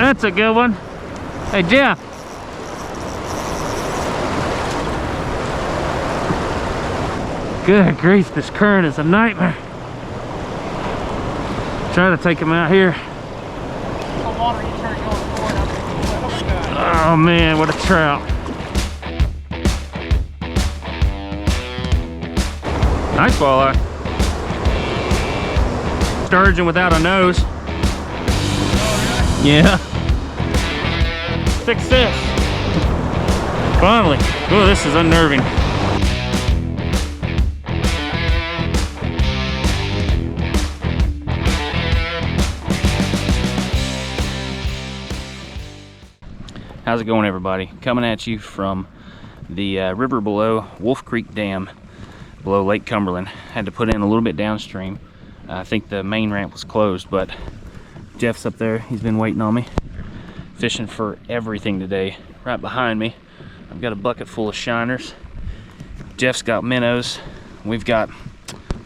That's a good one. Hey, Jeff. Good grief, this current is a nightmare. Try to take him out here. Oh man, what a trout. Nice walleye. Sturgeon without a nose. Yeah. Success. Finally. Oh, this is unnerving. How's it going, everybody? Coming at you from the river below Wolf Creek Dam, below Lake Cumberland. Had to put in a little bit downstream. I think the main ramp was closed, but Jeff's up there. He's been waiting on me. Fishing for everything today. Right behind me, I've got a bucket full of shiners. Jeff's got minnows. We've got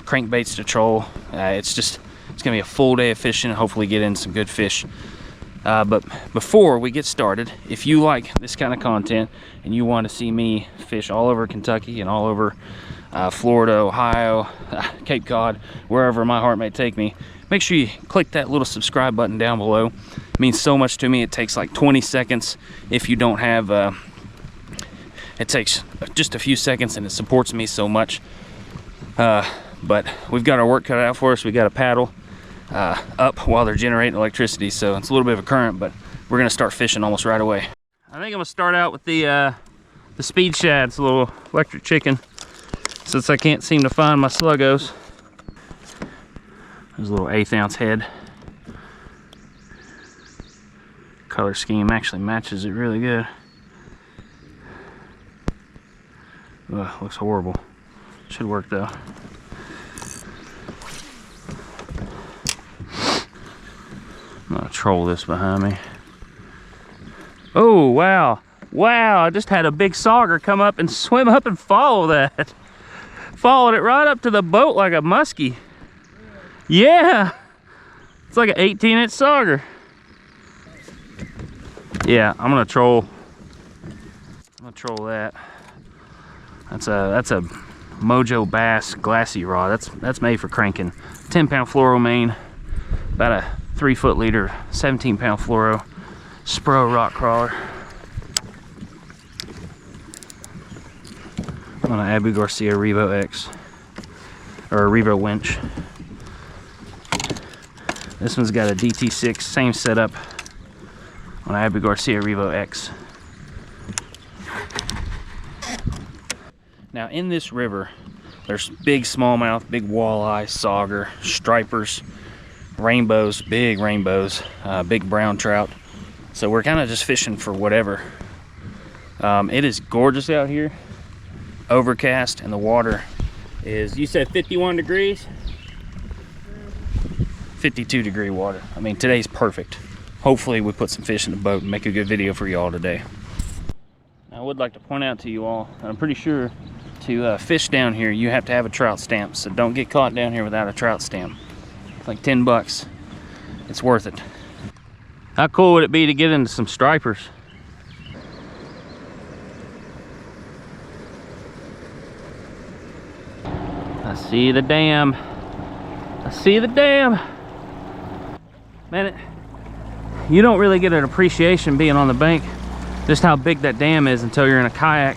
crankbaits to troll. It's gonna be a full day of fishing and hopefully get in some good fish. But before we get started, if you like this kind of content and you want to see me fish all over Kentucky and all over Florida, Ohio, Cape Cod, wherever my heart may take me, make sure you click that little subscribe button down below. It means so much to me. It takes like 20 seconds if you don't have, it takes just a few seconds and it supports me so much. But we've got our work cut out for us. We got a paddle up while they're generating electricity, so it's a little bit of a current, but we're gonna start fishing almost right away. I think I'm gonna start out with the speed shad. It's a little electric chicken, since I can't seem to find my sluggos. There's a little 1/8 ounce head. Color scheme actually matches it really good. Ugh, looks horrible. Should work though. I'm gonna troll this behind me. Oh, wow. Wow, I just had a big sauger come up and swim up and follow that. Followed it right up to the boat like a muskie. Yeah. It's like an 18-inch sauger. Yeah, I'm gonna troll that. That's a Mojo Bass glassy rod. That's made for cranking. 10-pound fluoro main, about a 3-foot leader, 17-pound fluoro, Spro rock crawler. On an Abu Garcia Revo X, or a Revo winch. This one's got a DT6, same setup on Abu Garcia Revo X. Now in this river, there's big smallmouth, big walleye, sauger, stripers, rainbows, big rainbows, big brown trout. So we're kind of just fishing for whatever. It is gorgeous out here, overcast, and the water is, you said 51 degrees? 52-degree water. I mean, today's perfect. Hopefully we put some fish in the boat and make a good video for y'all today. I would like to point out to you all, I'm pretty sure to fish down here you have to have a trout stamp, so don't get caught down here without a trout stamp. It's like 10 bucks. It's worth it. How cool would it be to get into some stripers? I see the dam. I see the dam. Man, you don't really get an appreciation being on the bank just how big that dam is until you're in a kayak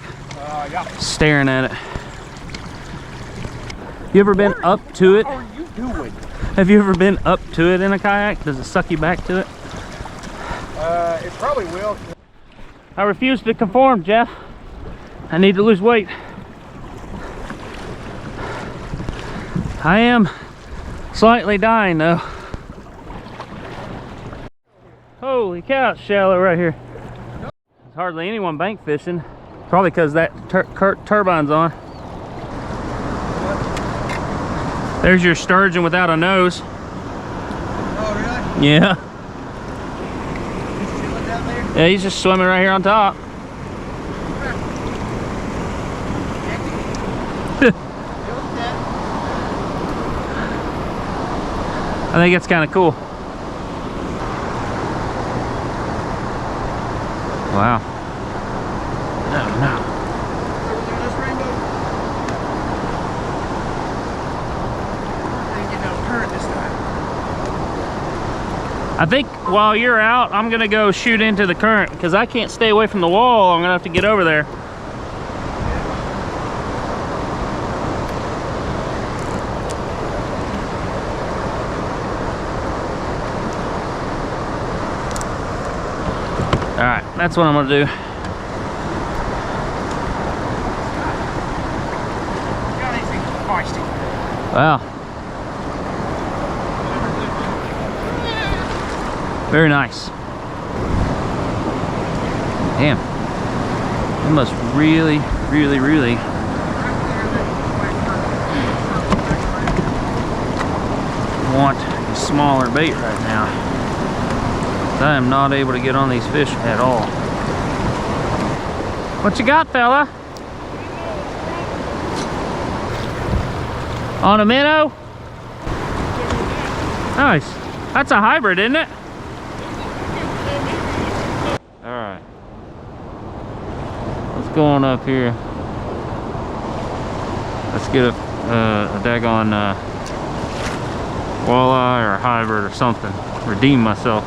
staring at it. You ever been up to it? What are you doing? Have you ever been up to it in a kayak? Does it suck you back to it? It probably will. I refuse to conform, Jeff. I need to lose weight. I am slightly dying though. Holy cow, it's shallow right here. There's hardly anyone bank fishing. Probably because that turbine's on. There's your sturgeon without a nose. Oh, really? Yeah. He's chilling down there? Yeah, he's just swimming right here on top. I think it's kind of cool. Wow. No, no. This rainbow. I didn't get no current this time. I think while you're out, I'm gonna go shoot into the current because I can't stay away from the wall. I'm gonna have to get over there. All right, that's what I'm gonna do. Got anything feisty? Wow. Very nice. Damn. It must really want a smaller bait right now. I am not able to get on these fish at all. What you got, fella? On a minnow? Nice. That's a hybrid, isn't it? Alright. Let's go on up here. Let's get a daggone walleye or a hybrid or something. Redeem myself.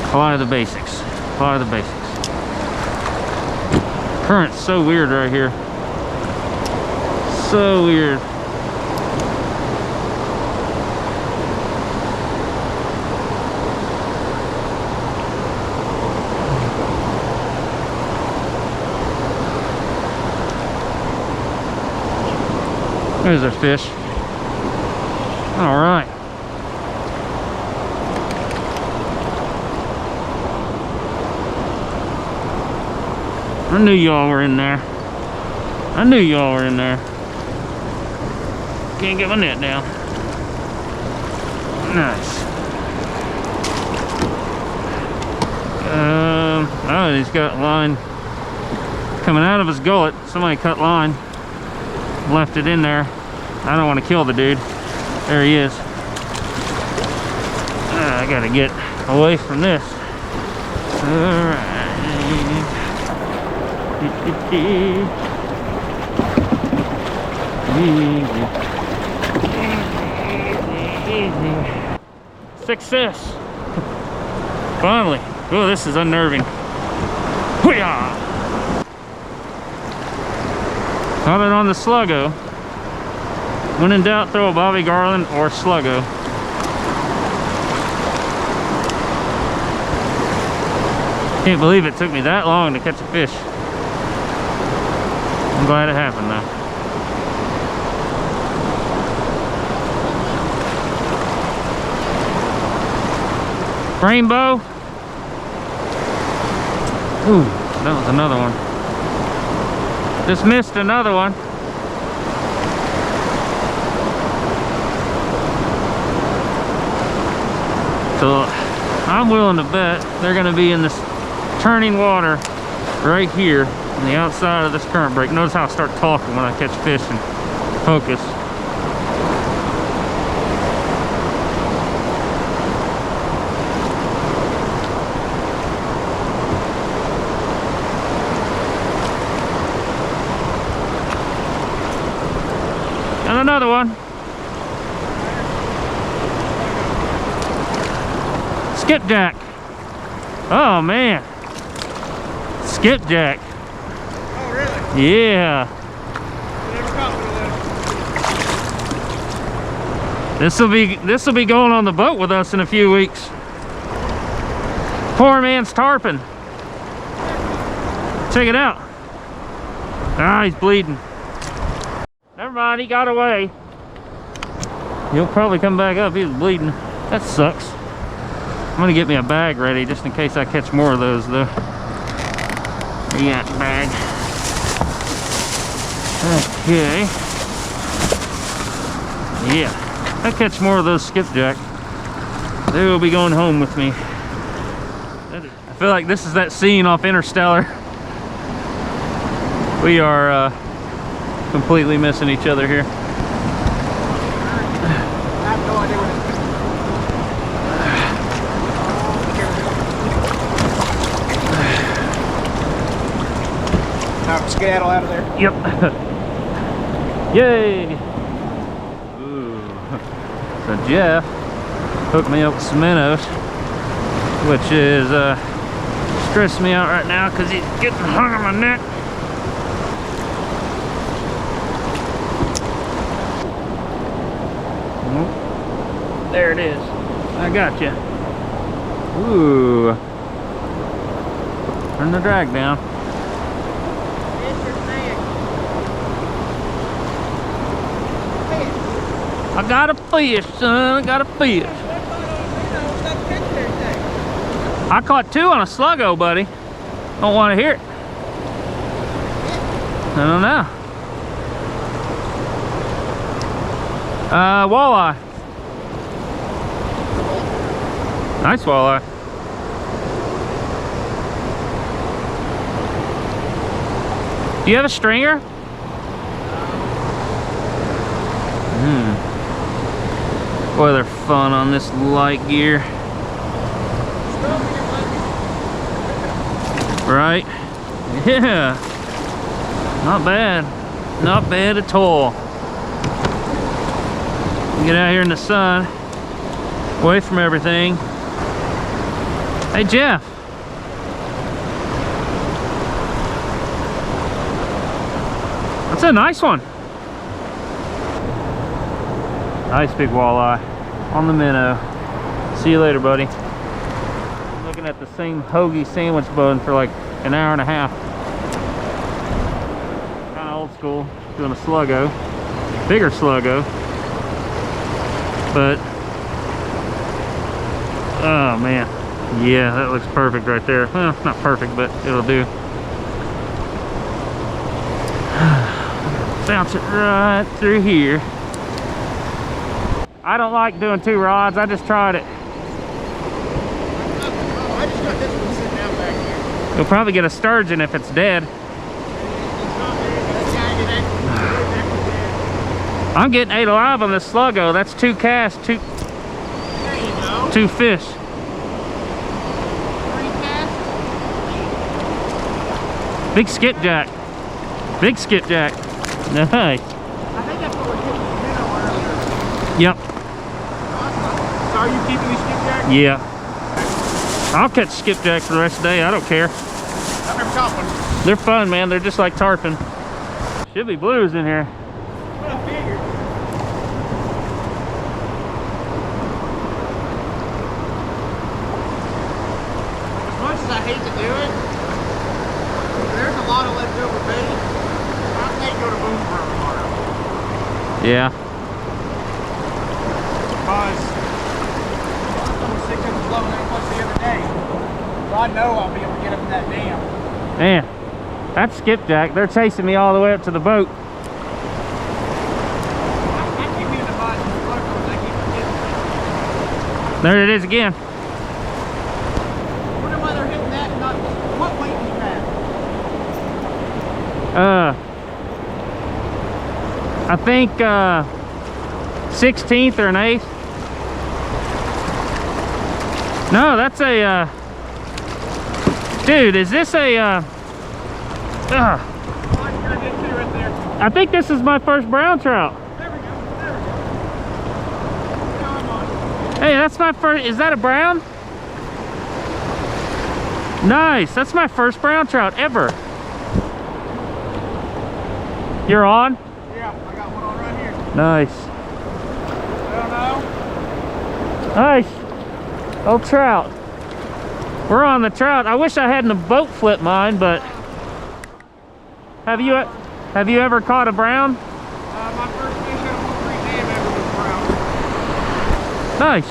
Apply the basics. Apply the basics. Current's so weird right here. So weird. There's our fish. All right. I knew y'all were in there. I knew y'all were in there. Can't get my net down. Nice. Oh, he's got line coming out of his gullet. Somebody cut line, left it in there. I don't want to kill the dude. There he is. I gotta get away from this. Alright. Success. Finally. Oh, this is unnerving. Hoo-yah! Caught it on the Sluggo. When in doubt, throw a Bobby Garland or Sluggo. Can't believe it took me that long to catch a fish. I'm glad it happened though. Rainbow. Ooh, that was another one. Just missed another one. So I'm willing to bet they're going to be in this turning water right here on the outside of this current break. Notice how I start talking when I catch fish and focus. And another one. Skipjack. Oh man. Skipjack. Oh really? Yeah. Never caught one of those. This will be going on the boat with us in a few weeks. Poor man's tarpon. Check it out. Ah, he's bleeding. Never mind, he got away. He'll probably come back up. He was bleeding. That sucks. I'm gonna get me a bag ready just in case I catch more of those though. Yeah, bag. Okay. Yeah, if I catch more of those skipjack, they will be going home with me. I feel like this is that scene off Interstellar. We are completely missing each other here. I have no idea what it is. Time to skedaddle out of there. Yep. Yay! Ooh. So Jeff hooked me up with some minnows, which is stressing me out right now because he's getting hung on my neck. There it is. I got you. Ooh. Turn the drag down. I got a fish, son. I got a fish. I caught 2 on a Sluggo, buddy. Don't want to hear it. I don't know. Walleye. Nice walleye. Do you have a stringer? Boy, they're fun on this light gear. Right? Yeah. Not bad. Not bad at all. Get out here in the sun, away from everything. Hey, Jeff. That's a nice one. Nice big walleye on the minnow. See you later, buddy. I'm looking at the same hoagie sandwich bun for like an hour and a half. Kind of old school, doing a Sluggo. Bigger Sluggo. But, oh man. Yeah, that looks perfect right there. Well, not perfect, but it'll do. Bounce it right through here. I don't like doing 2 rods. I just tried it. I just got this one sitting out back here. You'll probably get a sturgeon if it's dead. I'm getting 8 alive on this Sluggo. That's 2 casts, 2 fish. 3 casts? Big skipjack. Big skipjack. Nice. I think that's what we're hitting the minnow earlier. Yep. So are you keeping these skipjacks? Yeah. I'll catch skipjack for the rest of the day. I don't care. I've never caught one. They're fun, man. They're just like tarpon. Should be blues in here. What I figured. As much as I hate to do it, there's a lot of leftover bait. I may go to Boonesboro tomorrow. Yeah. Because someone 6 inches blowing that close the other day. So I know I'll be able to get up in that dam. Man, that's skipjack. They're chasing me all the way up to the boat. I keep me in the mud and the Sluggos, I keep forgetting. There it is again. I wonder why they're hitting that and not. What weight do you have? I think 16th or an 8th. No, that's a dude, is this a Oh, you got hit too right there. I think this is my first brown trout. There we go. There we go. Now I'm on. Hey, that's my first. Is that a brown? Nice. That's my first brown trout ever. You're on? Yeah, I got one on right here. Nice. I don't know. Nice. Oh, trout. We're on the trout. I wish I hadn't a boat flip mine, but have you ever caught a brown? My first fish out of Wolf Creek Dam ever was brown. Nice.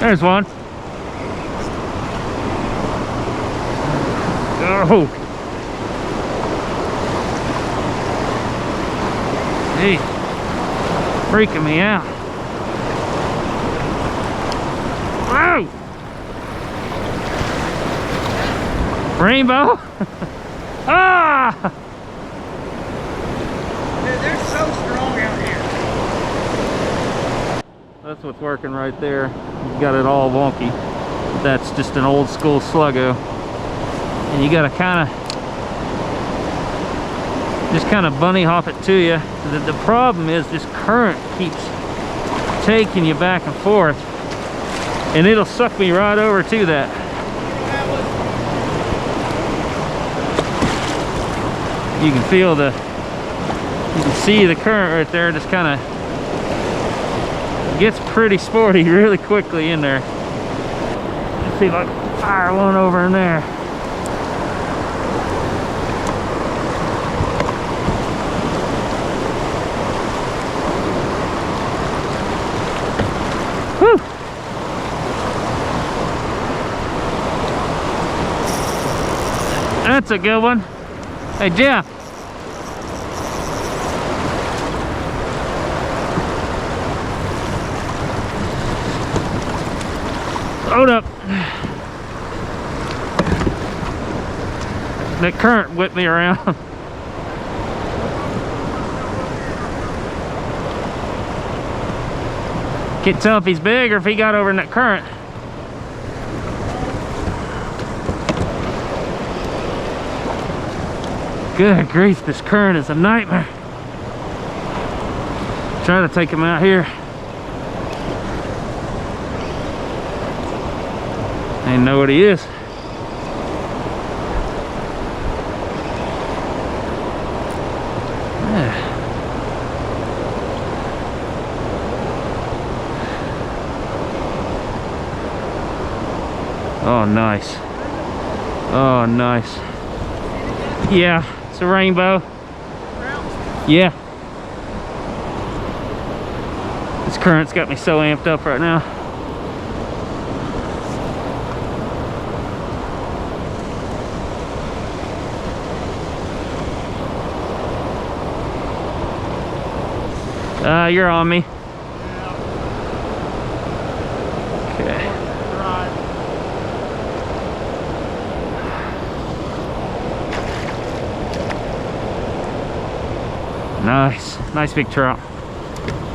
There's one. Oh. Hey, freaking me out. Whoa! Rainbow? Ah! Dude, they're so strong out here. That's what's working right there. He's got it all wonky. That's just an old school Sluggo. And you gotta just kind of bunny hop it to you. The problem is this current keeps taking you back and forth, and it'll suck me right over to that. You can feel you can see the current right there. Just kind of gets pretty sporty really quickly in there. Let's see if I can fire one over in there. Whew. That's a good one. Hey, Jeff. Hold up. That current whipped me around. Can't tell if he's big or if he got over in that current. Good grief, this current is a nightmare. Try to take him out here. I didn't know what he is. Yeah. Oh, nice. Oh, nice. Yeah, it's a rainbow. Yeah. This current's got me so amped up right now. You're on me. Okay. Nice. Nice big trout.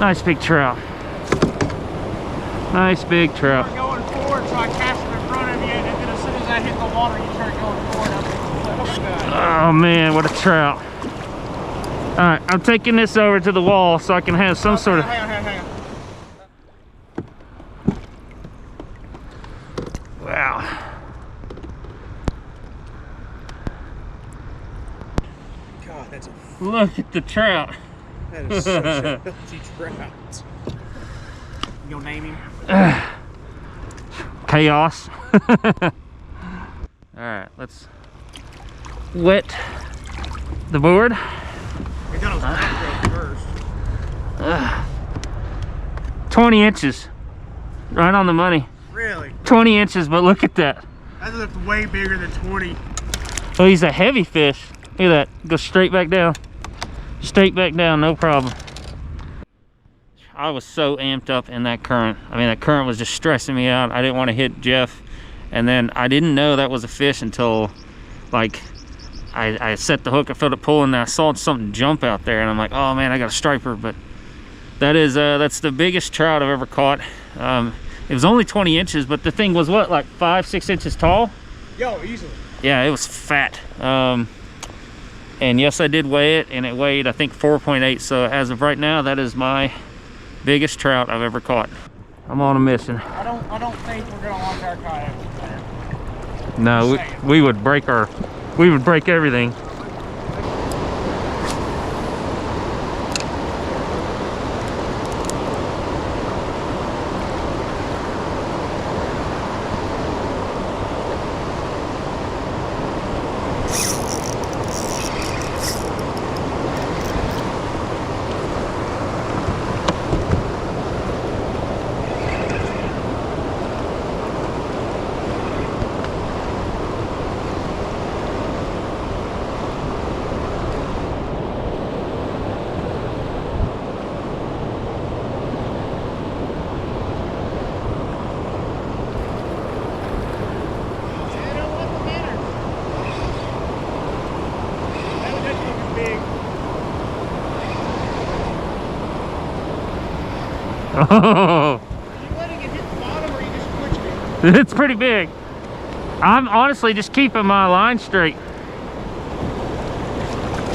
Nice big trout. Nice big trout. You were going forward, so I cast it in front of you, and then as soon as I hit the water, you started going forward. I was like, oh my God. Oh man, what a trout. Alright, I'm taking this over to the wall so I can have some sort of... Hang on. Wow. God, that's a... Look at the trout. That is such a healthy trout. You gonna name him? Chaos. Alright, let's wet the board. We got those first. 20 inches. Right on the money. Really? 20 inches, but look at that. That looks way bigger than 20. Oh, he's a heavy fish. Look at that. Go straight back down. Straight back down, no problem. I was so amped up in that current. I mean, that current was just stressing me out. I didn't want to hit Jeff. And then I didn't know that was a fish until, like, I set the hook, I felt it pull, and I saw something jump out there. And I'm like, oh, man, I got a striper. But that's the biggest trout I've ever caught. It was only 20 inches, but the thing was, what, like 5-6 inches tall? Yo, easily. Yeah, it was fat. And yes, I did weigh it, and it weighed, I think, 4.8. So as of right now, that is my biggest trout I've ever caught. I'm on a mission. I don't think we're gonna launch our kayak there. No, we would break everything. Oh. Are you letting it hit the bottom, or are you just twitching it? It's pretty big. I'm honestly just keeping my line straight.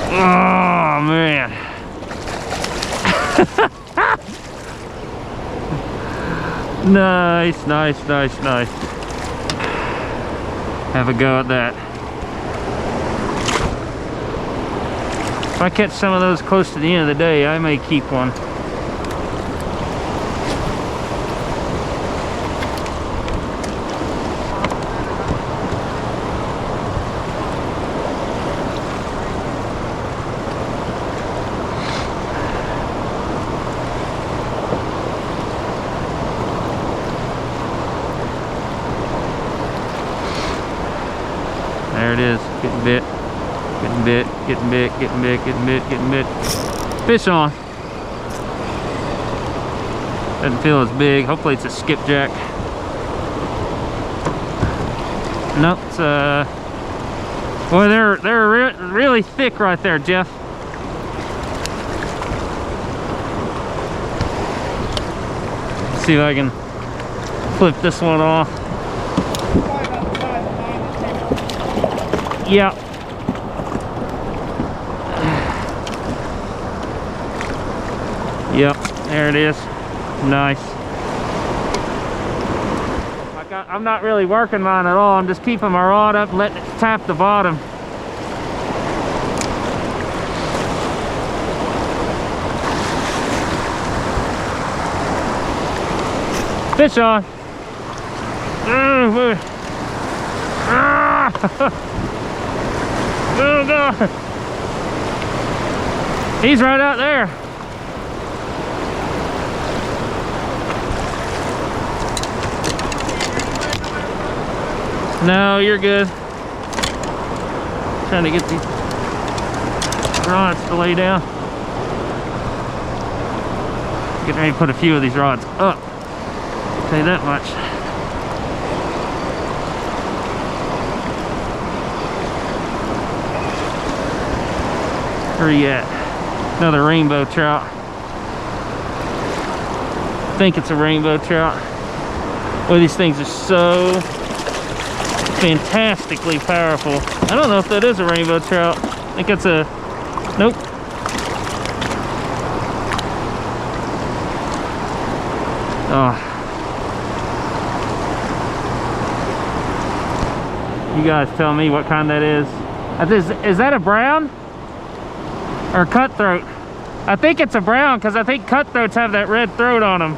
Oh man. Nice, nice, nice, nice. Have a go at that. If I catch some of those close to the end of the day, I may keep one. There it is, getting bit, getting bit, getting bit, getting bit, getting bit, getting bit. Fish on. Doesn't feel as big. Hopefully it's a skipjack. Nope, it's boy, they're really thick right there, Jeff. Let's see if I can flip this one off. Yeah. Yep, there it is. Nice. I'm not really working mine at all. I'm just keeping my rod up and letting it tap the bottom. Fish on. Oh God. He's right out there. No, you're good. Trying to get these rods to lay down. Getting ready to put a few of these rods up. I'll tell you that much. Where are you at? Another rainbow trout. I think it's a rainbow trout. Boy, these things are so fantastically powerful. I don't know if that is a rainbow trout. I think it's a... Nope. Oh. You guys tell me what kind that is. Is that a brown? Or cutthroat? I think it's a brown because I think cutthroats have that red throat on them.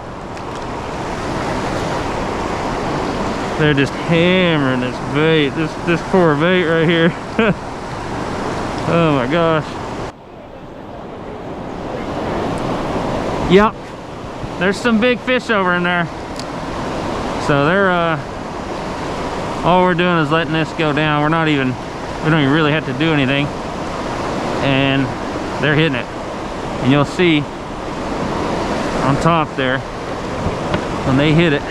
They're just hammering this bait, this poor bait right here. Oh my gosh. Yep, there's some big fish over in there. So they're all we're doing is letting this go down. We don't even really have to do anything, and they're hitting it. And you'll see on top there when they hit it.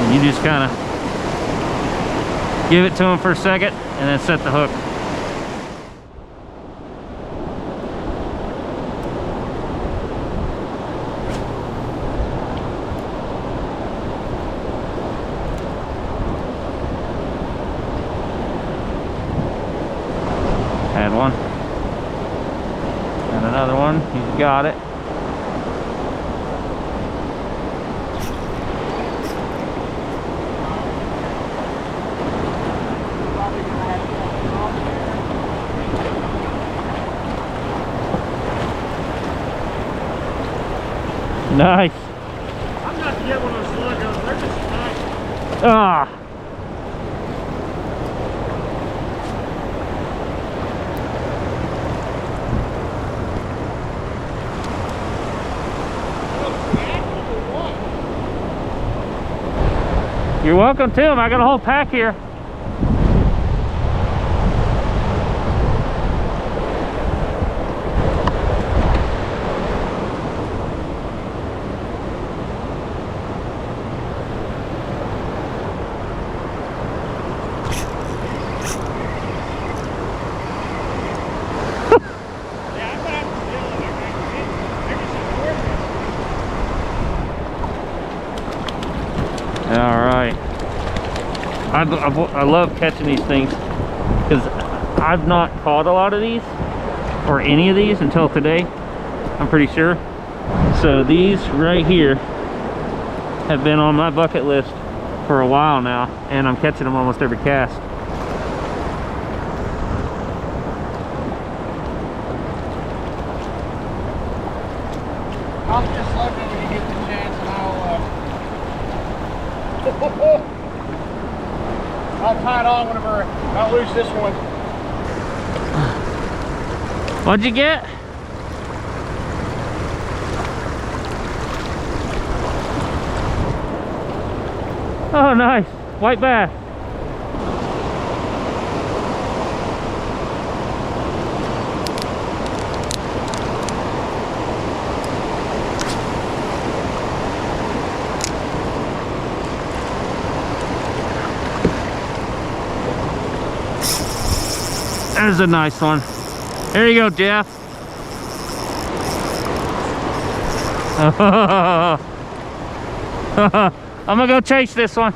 And you just kind of give it to them for a second and then set the hook. Had one. And another one. He's got it. Nice. I'm not to get one of those Sluggos. They're just nice. Ah. You're welcome to them. I got a whole pack here. I love catching these things because I've not caught a lot of these or any of these until today, I'm pretty sure. So these right here have been on my bucket list for a while now, and I'm catching them almost every cast. I'll just slug it when you get the chance, and I'll tie it on whenever I lose this one. What'd you get? Oh, nice. White bass. There's a nice one. There you go, Jeff. I'm gonna go chase this one.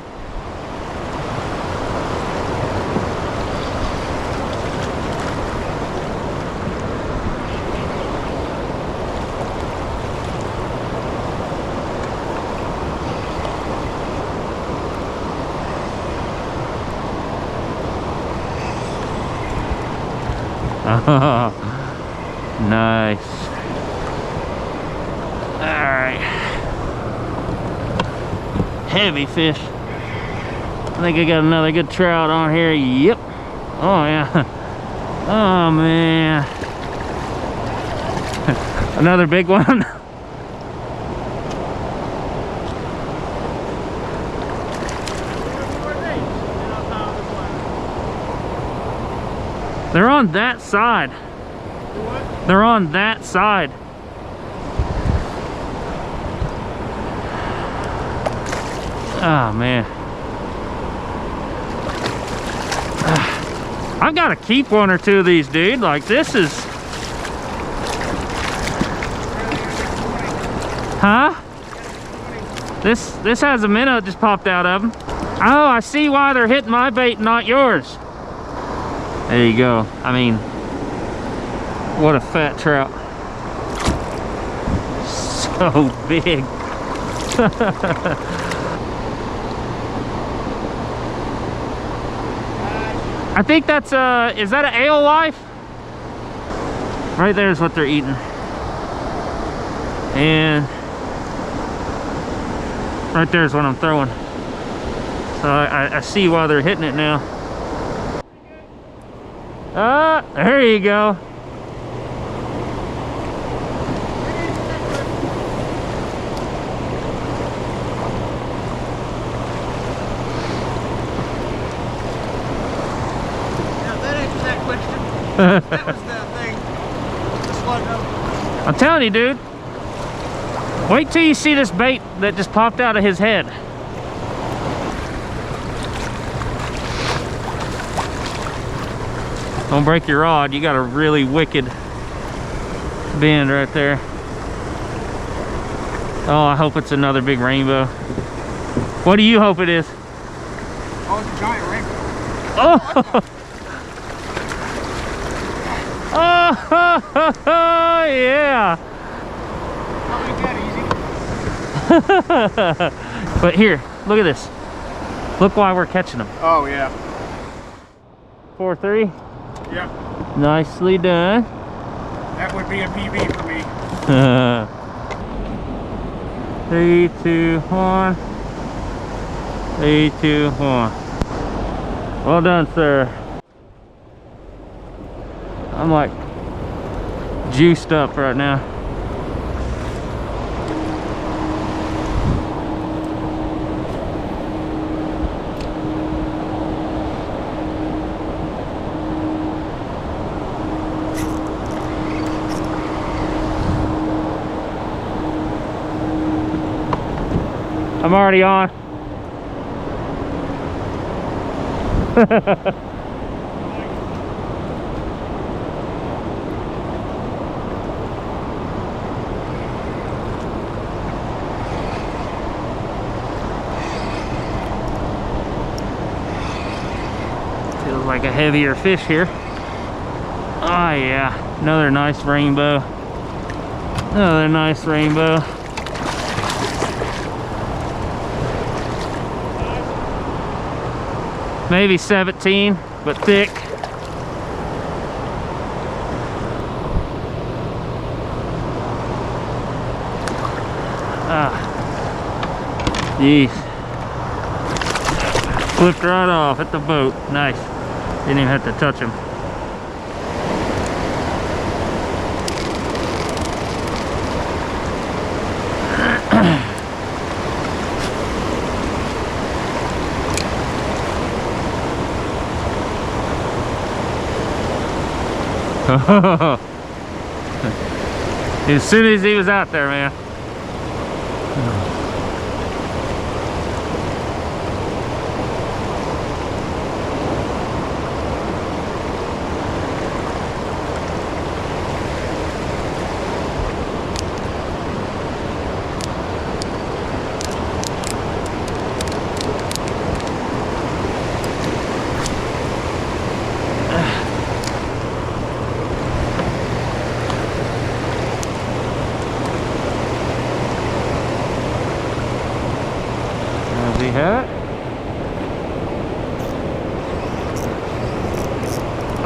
Nice. Alright. Heavy fish. I think I got another good trout on here. Yep. Oh yeah. Oh man. Another big one. They're on that side. What? They're on that side. Oh man. I've got to keep one or two of these, dude. Like this is... Huh? This has a minnow that just popped out of them. Oh, I see why they're hitting my bait, not yours. There you go. I mean, what a fat trout. So big. I think that's is that an alewife? Right there is what they're eating. And right there is what I'm throwing. So I see why they're hitting it now. There you go. Now that answers that question. That was the thing. Sluggo. I'm telling you, dude. Wait till you see this bait that just popped out of his head. Don't break your rod. You got a really wicked bend right there. Oh, I hope it's another big rainbow. What do you hope it is? Oh, it's a giant rainbow. Oh! Oh, yeah. Not make that easy. But here, look at this. Look why we're catching them. Oh, yeah. 4-3. Yeah. Nicely done. That would be a PB for me. 3, 2, 1. 3, 2, 1. Well done, sir. I'm like juiced up right now. I'm already on. like a heavier fish here. Oh yeah, another nice rainbow. Another nice rainbow. Maybe 17, but thick. Ah, jeez. Flipped right off at the boat. Nice. Didn't even have to touch him. As soon as he was out there, man.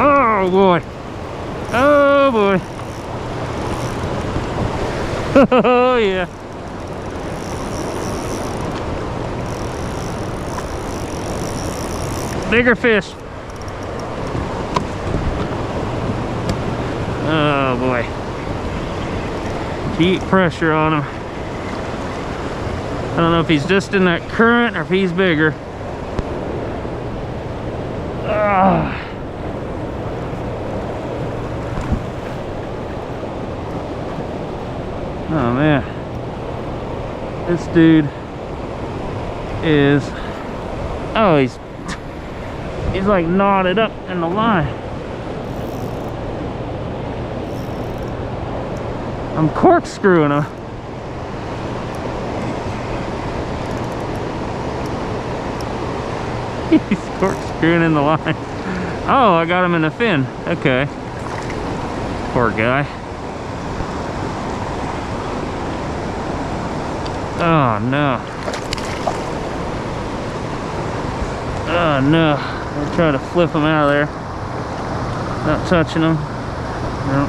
Oh boy. Oh boy. Oh yeah. Bigger fish. Oh boy. Keep pressure on him. I don't know if he's just in that current or if he's bigger. Ah. Oh man, this dude is, oh, he's like knotted up in the line. I'm corkscrewing him. He's corkscrewing in the line. Oh, I got him in the fin. Okay. Poor guy. Oh no. Oh no. I'll try to flip him out of there. Not touching him. No.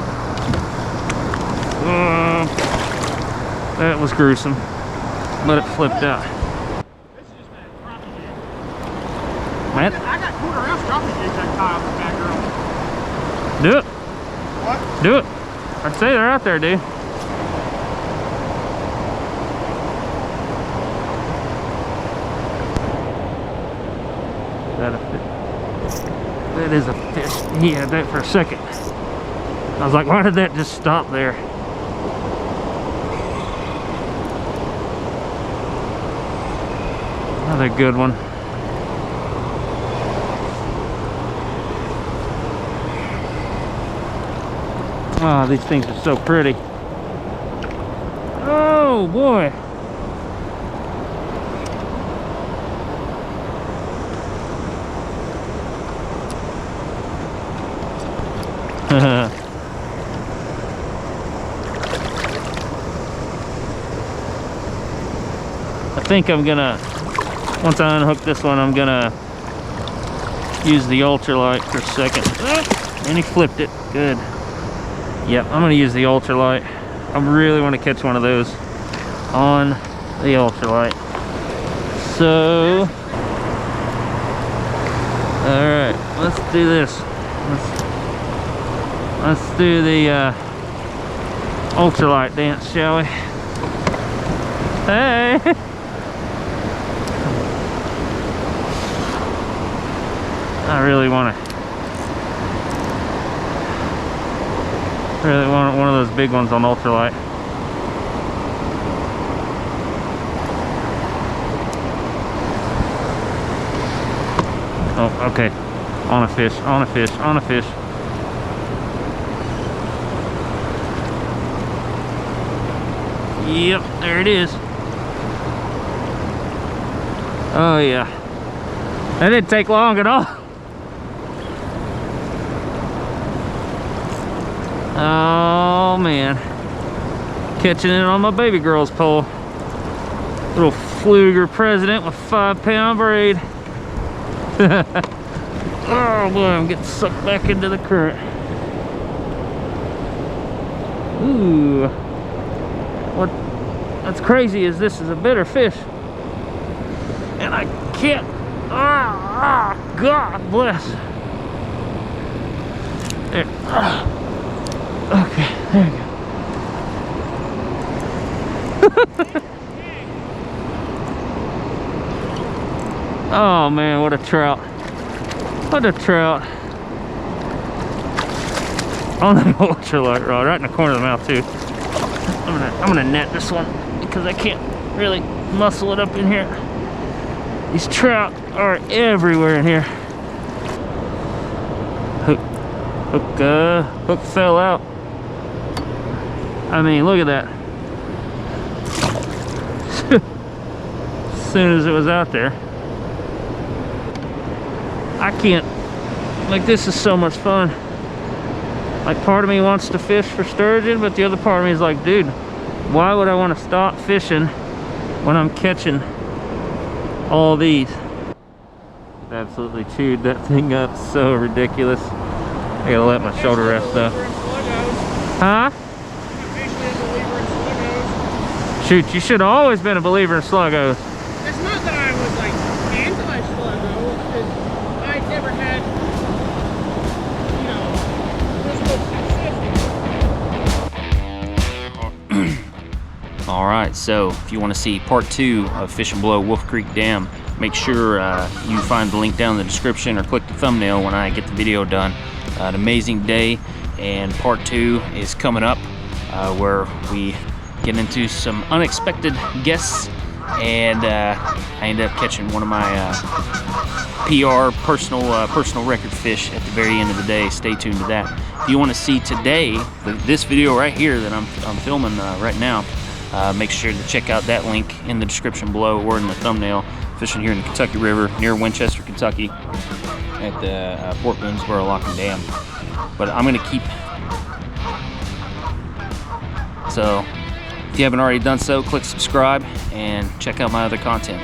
That was gruesome. But it flipped out. This is just a crappie jig. Man. I got quarter ounce crappie jigs that tie on the back girl. Do it. What? Do it. I'd say they're out there, dude. That a fish? That is a fish. He had that for a second. I was like, why did that just stop there? Another good one. Oh, these things are so pretty. Oh boy. I think I'm gonna, once I unhook this one, I'm gonna use the ultralight for a second. And he flipped it. Good. Yep, I'm gonna use the ultralight. I really want to catch one of those on the ultralight. So, all right, let's do this. Let's do the ultralight dance, shall we? Hey! I really want one of those big ones on ultralight. Oh, okay. On a fish, on a fish, on a fish. Yep, there it is. Oh yeah. That didn't take long at all. Oh man, catching it on my baby girl's pole. Little Fluger President with 5-pound braid. Oh boy, I'm getting sucked back into the current. Ooh, what's crazy is this is a bitter fish, and I can't. God bless. There. Okay, there you go. Oh man, what a trout. What a trout. On the ultralight rod, right in the corner of the mouth too. I'm gonna net this one because I can't really muscle it up in here. These trout are everywhere in here. Hook fell out. I mean, look at that. As soon as it was out there. I can't, like, this is so much fun. Like, part of me wants to fish for sturgeon, but the other part of me is like, dude, why would I want to stop fishing when I'm catching all these? Absolutely chewed that thing up, so ridiculous. I gotta let my shoulder rest though. Huh? Shoot, you should have always been a believer in Sluggo. It's not that I was like anti-Sluggo, it's I never had, you know, All right, so if you want to see part 2 of Fish and Below Wolf Creek Dam, make sure you find the link down in the description or click the thumbnail when I get the video done. An amazing day, and part 2 is coming up where we get into some unexpected guests, and I end up catching one of my PR personal record fish at the very end of the day. Stay tuned to that. If you want to see today, this video right here that I'm filming right now, make sure to check out that link in the description below or in the thumbnail. Fishing here in the Kentucky River near Winchester, Kentucky, at the Fort Boonesboro Lock and Dam. But I'm gonna keep. So if you haven't already done so, click subscribe and check out my other content.